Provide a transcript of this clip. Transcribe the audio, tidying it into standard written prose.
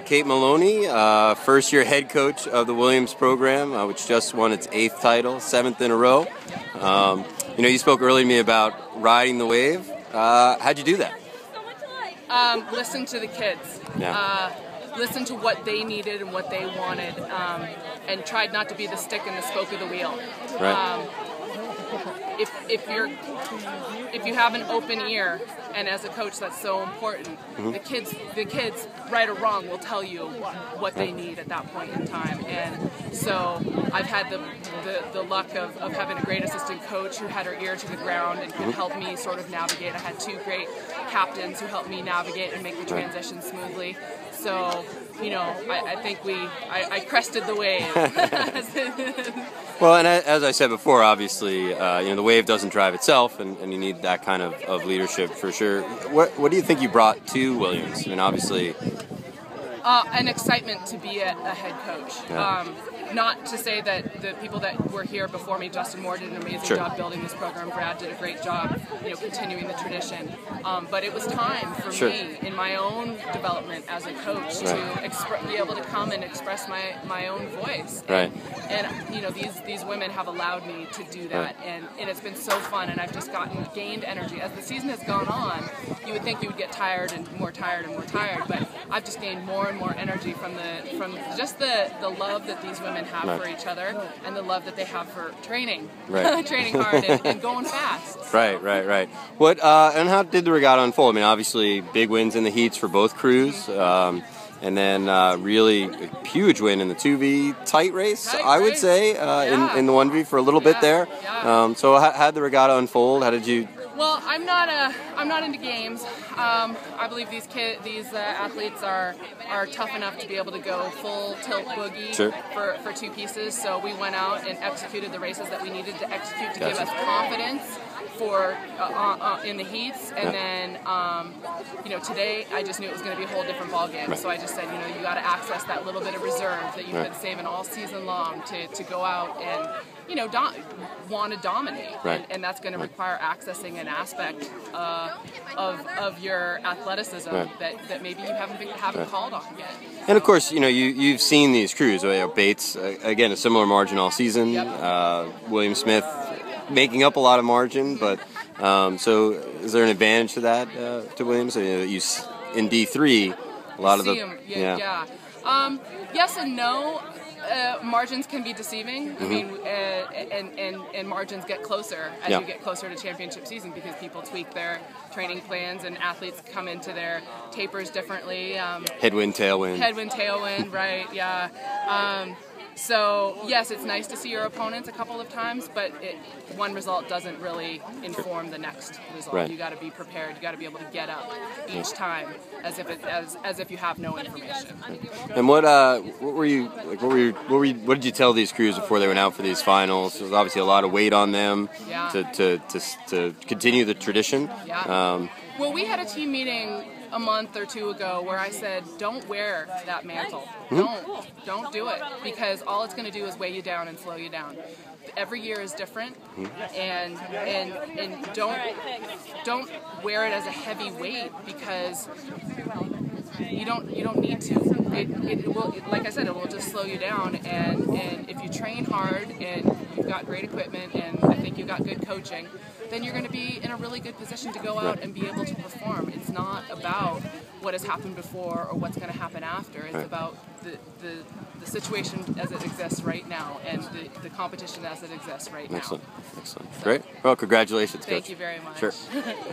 Kate Maloney, first-year head coach of the Williams program, which just won its 8th title, 7th in a row. You spoke earlier to me about riding the wave. How'd you do that? Listen to the kids. Yeah. Listen to what they needed and what they wanted, and tried not to be the stick in the spoke of the wheel. Right. If you have an open ear, and as a coach that's so important, the kids, right or wrong, will tell you what they need at that point in time. And so I've had the luck of having a great assistant coach who had her ear to the ground and could help me sort of navigate. I had 2 great captains who helped me navigate and make the transition smoothly. So, I think I crested the wave. Well, and as I said before, obviously, the wave doesn't drive itself, and you need that kind of leadership for sure. What do you think you brought to Williams? I mean, obviously, an excitement to be a head coach. Yeah. Not to say that the people that were here before me, Justin Moore did an amazing job building this program. Brad did a great job, continuing the tradition. But it was time for me in my own development as a coach to be able to come and express my own voice. Right. And these women have allowed me to do that, and it's been so fun. And I've just gained energy as the season has gone on. You would think you would get tired and more tired and more tired, but I've just gained more and more energy from just the love that these women have for each other, and the love that they have for training, training hard and going fast. So. Right. What and how did the regatta unfold? I mean, obviously big wins in the heats for both crews, and then really a huge win in the 2V tight race. I would say in the 1V for a little bit there. Yeah. So how did the regatta unfold? How did you? Well, I'm not into games. I believe these athletes are tough enough to be able to go full tilt boogie for 2 pieces. So we went out and executed the races that we needed to execute to give us confidence for in the heats. And then today I just knew it was going to be a whole different ball game. So I just said, you got to access that little bit of reserve that you've been saving all season long to go out and want to dominate, and that's going to require accessing an aspect of your athleticism that maybe you haven't called on yet. And of course, you've seen these crews. Bates, again, a similar margin all season. William Smith making up a lot of margin, but so is there an advantage to that to Williams? In D3, a lot of the yes and no. Margins can be deceiving. I mean, and margins get closer as you get closer to championship season, because people tweak their training plans and athletes come into their tapers differently. Headwind, tailwind, right? Yeah. So yes, it's nice to see your opponents a couple of times, but one result doesn't really inform the next result. You got to be prepared. You got to be able to get up each time as if you have no information. And what did you tell these crews before they went out for these finals? There was obviously a lot of weight on them to continue the tradition. Yeah. Well, we had a team meeting a month or 2 ago where I said, don't wear that mantle. Don't do it, because all it's going to do is weigh you down and slow you down. Every year is different, and don't wear it as a heavy weight, because you don't need to. It will, like I said, it will just slow you down, and if you train hard and you've got great equipment and I think you've got good coaching, then you're going to be in a really good position to go out and be able to perform. It's not about what has happened before or what's going to happen after. It's about the situation as it exists right now, and the competition as it exists right now. Excellent. Great. Well, congratulations, Coach. Thank you very much. Sure. All right.